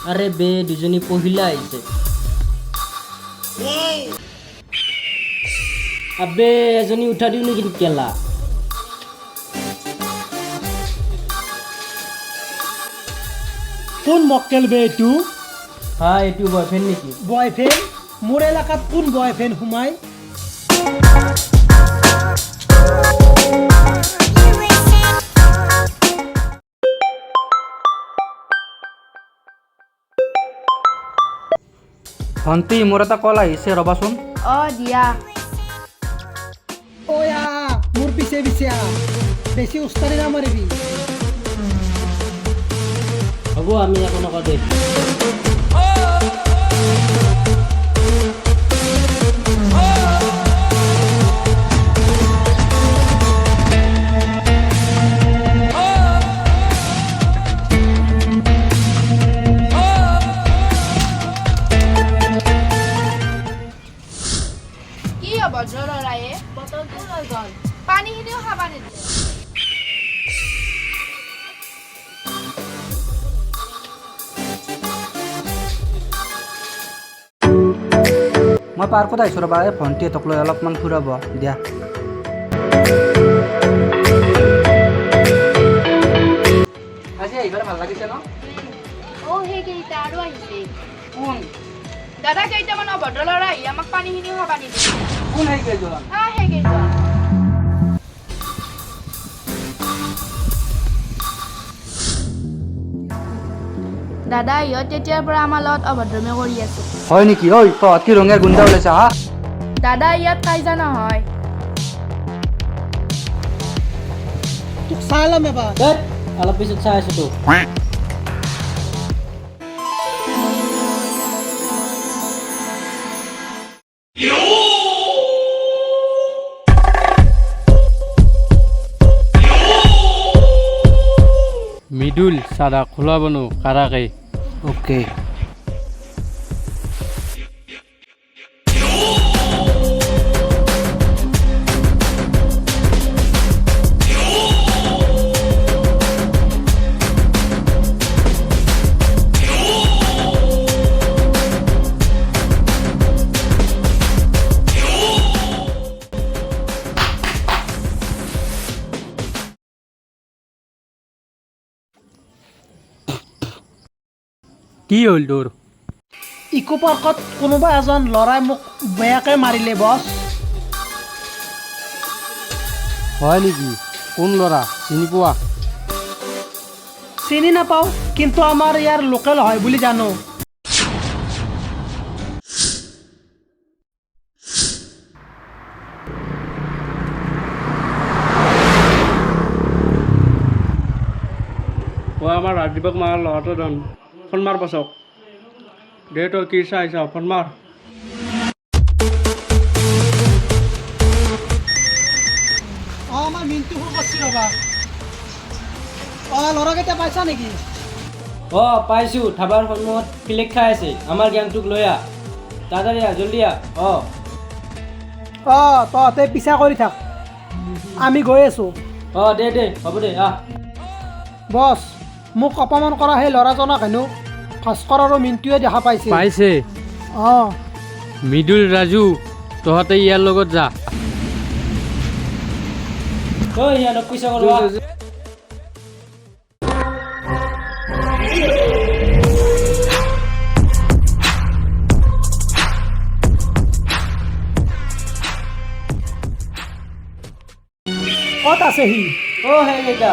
আরে বে দুজনী পহিলা আইছে আবে এজনী উঠা দিও নেকি কেলা কোন মক্কেল বে এইটো হ্যাঁ এইটো বয়ফ্রেন্ড নেকি বয়ফ্রেন্ড মোৰ এলেকাত কোন বয়ফ্ৰেন্ড সোমাই ভণ্টি মোৰ এটা কল আহিছে ৰবাচোন দিয়া ওয়া মোৰ পিছে পিছে বেছি উস্তাদি নামাৰিবি হ'ব আমি একো নকওঁ দে পানীখিনিও খাবা নিদিলে মই পাৰ্কত আহিছোঁ ৰবা এই ভণ্টিহঁতক লৈ অলপমান ফুৰাব দিয়া আজি আহিবাৰ ভাল লাগিছে ন সেইকেইটা আৰু আহিছে কোন দাদা কেইটামান অভদ্ৰ ল'ৰা আহি আমাক পানীখিনিও খাবা নিদিলে কোন সেইকেইজন সেইকেইজন দাদা ইহঁত তেতিয়াৰ পৰা আমাৰ লগত অভদ্ৰমে কৰি আছে হয় নেকি ঐ তহঁত কি ৰঙীয়া গুণ্ডা ওলাইছা হা দাদা ইয়াত কাইজা নহয় তোক চাই ল'ম এবাৰ অলপ পিছত চাই আছো তো মিডুল সাদা খোলা বনো কাৰাকে ওকে কি হল তোৰ ইকো পাৰ্কত কোনোবা এজন ল'ৰাই মোক বেয়াকে মাৰিলে বছ হয় নেকি কোন লড়া চিনি পোৱা চিনি নাপাওঁ কিন্তু আমাৰ ইয়াৰ লোকেল হয় বুলি জানো ও আমার রাজদীপক মার লড়াটো দন ফোন মার পাছক দে তো কি চাইছ ফোন মার আমাৰ মিনটো ফোন কৰিছিল ৰবা ল'ৰাকেইটা পাইছা নেকি পাইছো ধাবাৰ সন্মুখত ফিলেক খাই আছে আমাৰ গ্যাংটোক লৈ আহ তাড়াতাড়ি আহ জলদি আহ তহঁতে পিছা কৰি থাক আমি গৈ আছোঁ দে হ'ব দে আহ বছ মোক অপমান কৰা সেই ল'ৰাজনক হেনো ভাস্কৰ আৰু মিন্টুৱে দেখা পাইছে পাইছে মিডুল ৰাজু তহঁতে ইয়াৰ লগত যা সিহঁতক পিছা কৰোঁ ক'ত আছে সি সেইকেইটা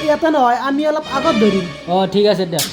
ইয়াতে নহয় আমি অলপ আগত ধৰিম ঠিক আছে দিয়া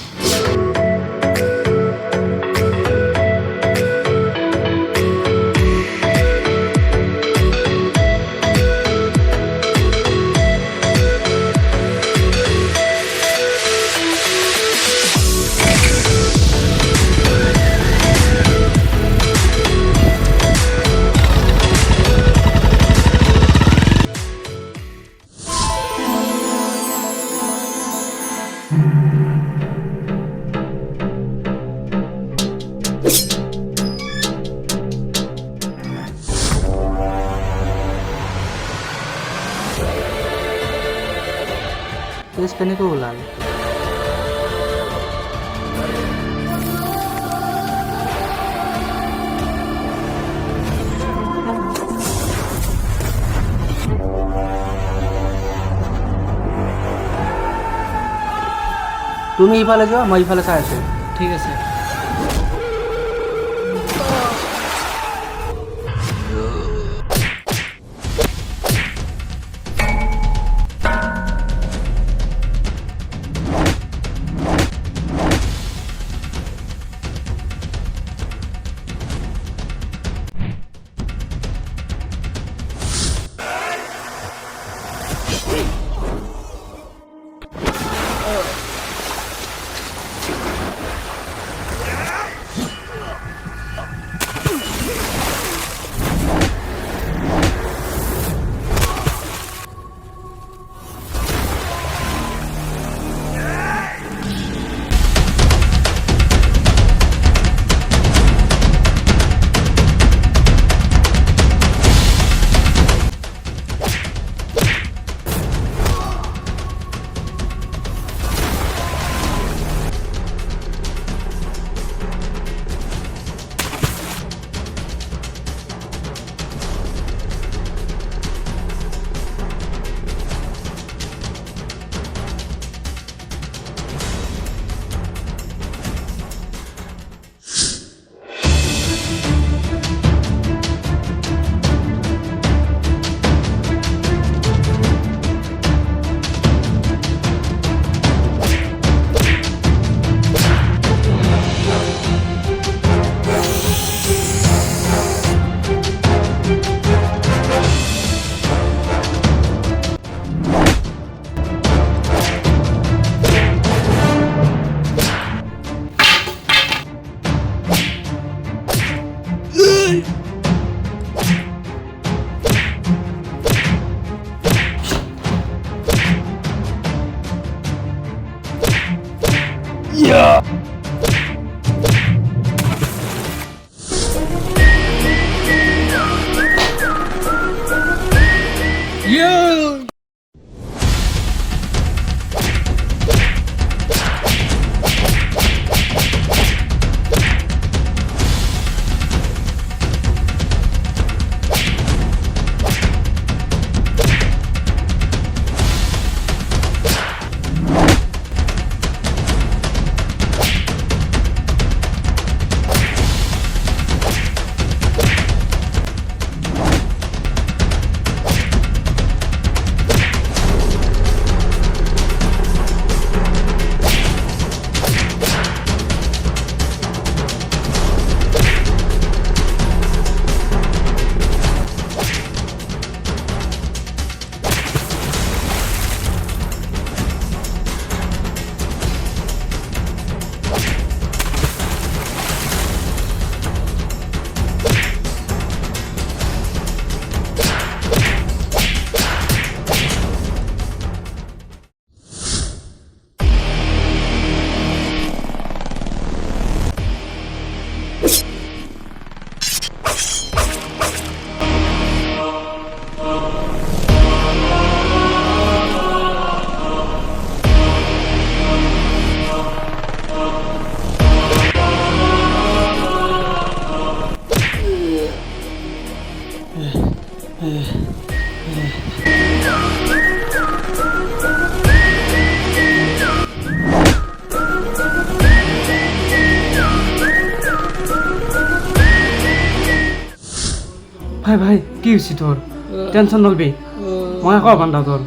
পুলিচ কেনেকৈ ওলাল? তুমি ইফালে যোৱা, মই ইফালে চাই আছোঁ। ঠিক আছে। ভাই ভাই কি হৈছে তোৰ টেনশ্যন নলবি মই আকৌ বান্ধা তোৰ